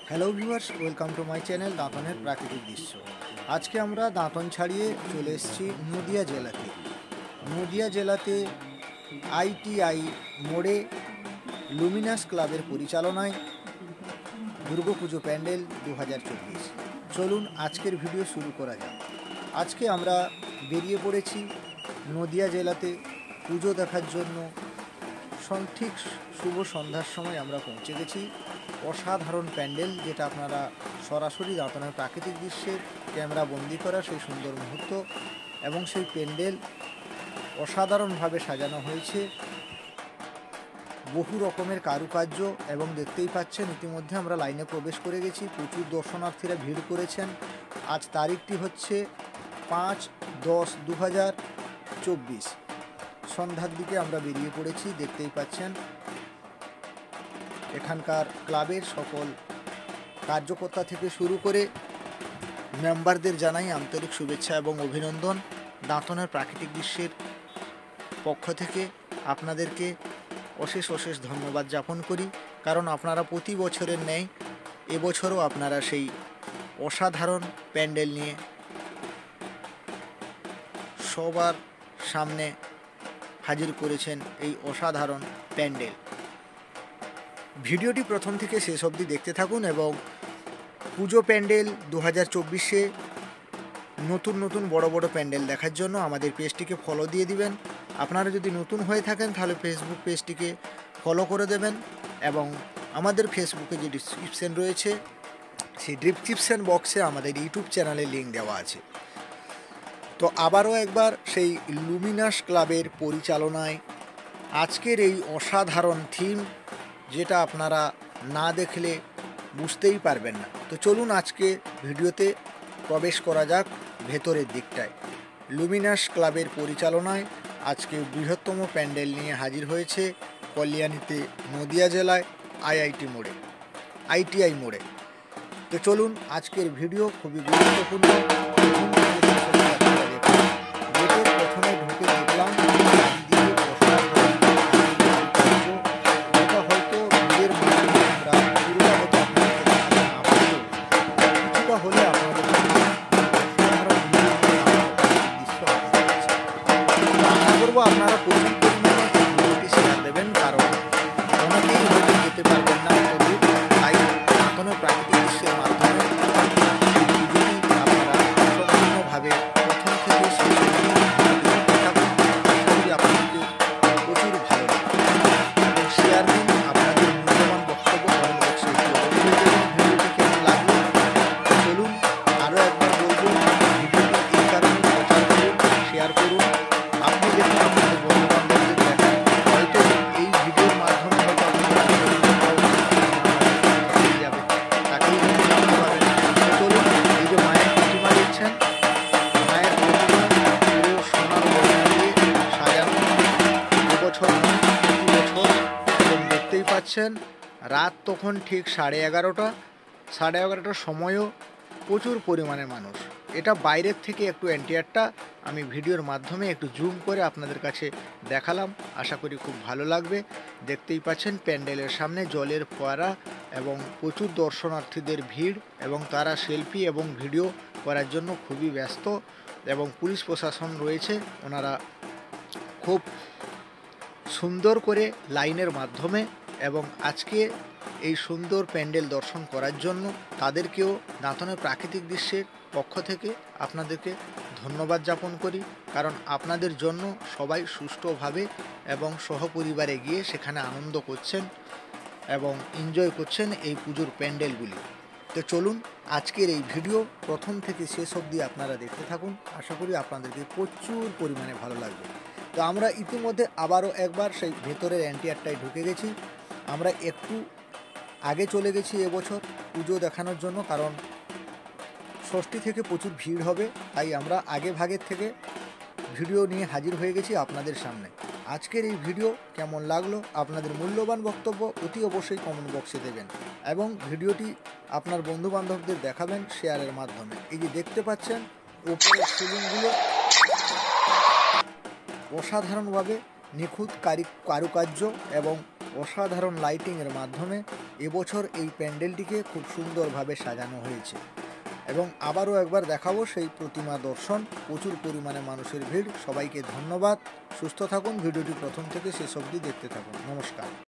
Hello viewers, welcome to my channel দাঁতনের প্রাকৃতিক দৃশ্য। আজকে আমরা দাঁতন ছাড়িয়ে চলে এসেছি নদিয়া জেলাতে। নদিয়া জেলাতে আইটিআই মোড়ে লুমিনাস ক্লাবের পরিচালনায় দুর্গাপুজো প্যান্ডেল 2024। চলুন আজকের ভিডিও শুরু করা যাক। আজকে আমরা বেরিয়ে পড়েছি নদিয়া জেলাতে পুজো দেখার জন্য। ঠিক শুভ সন্ধ্যার সময় আমরা পৌঁছে গেছি। অসাধারণ প্যান্ডেল, যেটা আপনারা সরাসরি দাঁতনের প্রাকৃতিক দৃশ্যের ক্যামেরা বন্দি করা সেই সুন্দর মুহূর্ত, এবং সেই প্যান্ডেল অসাধারণভাবে সাজানো হয়েছে, বহু রকমের কারুকার্য, এবং দেখতেই পাচ্ছেন ইতিমধ্যে আমরা লাইনে প্রবেশ করে গেছি। প্রচুর দর্শনার্থীরা ভিড় করেছেন। আজ তারিখটি হচ্ছে 5/10/2024। সন্ধ্যার দিকে আমরা বেরিয়ে পড়েছি। দেখতেই পাচ্ছেন এখানকার ক্লাবের সকল কার্যকর্তা থেকে শুরু করে মেম্বারদের জানাই আন্তরিক শুভেচ্ছা এবং অভিনন্দন। দাঁতনের প্রাকৃতিক দৃশ্যের পক্ষ থেকে আপনাদেরকে অশেষ অশেষ ধন্যবাদ জ্ঞাপন করি, কারণ আপনারা প্রতি বছরের ন্যায় এবছরও আপনারা সেই অসাধারণ প্যান্ডেল নিয়ে সবার সামনে হাজির করেছেন এই অসাধারণ প্যান্ডেল। ভিডিওটি প্রথম থেকে শেষ অবধি দেখতে থাকুন, এবং পুজো প্যান্ডেল 2024-এ নতুন নতুন বড় বড় প্যান্ডেল দেখার জন্য আমাদের পেজটিকে ফলো দিয়ে দিবেন। আপনারা যদি নতুন হয়ে থাকেন তাহলে ফেসবুক পেজটিকে ফলো করে দেবেন, এবং আমাদের ফেসবুকে যে ডিসক্রিপশন রয়েছে সেই ডিসক্রিপশন বক্সে আমাদের ইউটিউব চ্যানেলের লিঙ্ক দেওয়া আছে। তো আবারও একবার সেই লুমিনাস ক্লাবের পরিচালনায় আজকের এই অসাধারণ থিম, যেটা আপনারা না দেখলে বুঝতেই পারবেন না। তো চলুন আজকে ভিডিওতে প্রবেশ করা যাক ভেতরের দিকটায়। লুমিনাস ক্লাবের পরিচালনায় আজকে বৃহত্তম প্যান্ডেল নিয়ে হাজির হয়েছে কল্যাণীতে, নদিয়া জেলায় আইটিআই মোড়ে। তো চলুন আজকের ভিডিও খুবই গুরুত্বপূর্ণ। গেটের প্রথমে ঢুকে দেখলাম আপনারা প্রচুর পরিমাণে ভিডিওটি শেয়ার দেবেন, কারণ অনেকেই হয়তো যেতে পারবেন না তবু তাই দাঁতনের প্রাকৃতিক দৃশ্যের মাধ্যমে আপনারা সম্পূর্ণভাবে প্রথম থেকে শেষ অবধি আপনাদেরকে প্রচুর ভালো লাগবে, এবং শেয়ার দিন। আপনাদের মূল্যবান বক্তব্য কমেন্ট বক্সে ভিডিওটি কেমন লাগলো। চলুন আরও একবার বলবো, ভিডিওটি এই কারণে প্রচার করুন, শেয়ার করুন। আপনি দেখুন আপনাদের বন্ধুবান্ধবদের দেখান, হয়তো এই ভিডিওর মাধ্যমে হয়তো যাবে, তাকেই জানতে পারবেন। চলুন, এই যে মায়ের প্রতিমা দিচ্ছেন, মায়ের প্রতিমা পুরো সোনার গয়না দিয়ে সাজানো, এবছর নয় প্রতি বছর। এবং দেখতেই পাচ্ছেন রাত তখন ঠিক 11:30টার সময়ও প্রচুর পরিমাণে মানুষ। এটা বাইরের থেকে একটু এন্টিয়ারটা আমি ভিডিওর মাধ্যমে একটু জুম করে আপনাদের কাছে দেখালাম, আশা করি খুব ভালো লাগবে। দেখতেই পাচ্ছেন প্যান্ডেলের সামনে জলের ফোয়ারা এবং প্রচুর দর্শনার্থীদের ভিড়, এবং তারা সেলফি এবং ভিডিও করার জন্য খুবই ব্যস্ত, এবং পুলিশ প্রশাসন রয়েছে, ওনারা খুব সুন্দর করে লাইনের মাধ্যমে এবং আজকে এই সুন্দর প্যান্ডেল দর্শন করার জন্য তাদেরকেও দাঁতনের প্রাকৃতিক দৃশ্যের পক্ষ থেকে আপনাদেরকে ধন্যবাদ জ্ঞাপন করি, কারণ আপনাদের জন্য সবাই সুষ্ঠুভাবে এবং সহপরিবারে গিয়ে সেখানে আনন্দ করছেন এবং এনজয় করছেন এই পুজোর প্যান্ডেলগুলি। তো চলুন আজকের এই ভিডিও প্রথম থেকে শেষ অবধি আপনারা দেখতে থাকুন, আশা করি আপনাদেরকে প্রচুর পরিমাণে ভালো লাগবে। তো আমরা ইতিমধ্যে আবারও একবার সেই ভেতরের এন্টিয়ারটায় ঢুকে গেছি। আমরা একটু আগে চলে গেছি এবছর পুজো দেখানোর জন্য, কারণ ষষ্ঠী থেকে প্রচুর ভিড় হবে, তাই আমরা আগে ভাগের থেকে ভিডিও নিয়ে হাজির হয়ে গেছি আপনাদের সামনে। আজকের এই ভিডিও কেমন লাগলো আপনাদের মূল্যবান বক্তব্য অতি অবশ্যই কমেন্ট বক্সে দেবেন, এবং ভিডিওটি আপনার বন্ধুবান্ধবদের দেখাবেন শেয়ারের মাধ্যমে। এই যে দেখতে পাচ্ছেন উপরের সিলিংগুলো অসাধারণভাবে নিখুঁত কারুকার্য এবং অসাধারণ লাইটিংয়ের মাধ্যমে এবছর এই প্যান্ডেলটিকে খুব সুন্দরভাবে সাজানো হয়েছে। এবং আবারও একবার দেখাবো সেই প্রতিমা দর্শন। প্রচুর পরিমাণে মানুষের ভিড়। সবাইকে ধন্যবাদ। সুস্থ থাকুন, ভিডিওটি প্রথম থেকে শেষ অবধি দেখতে থাকুন। নমস্কার।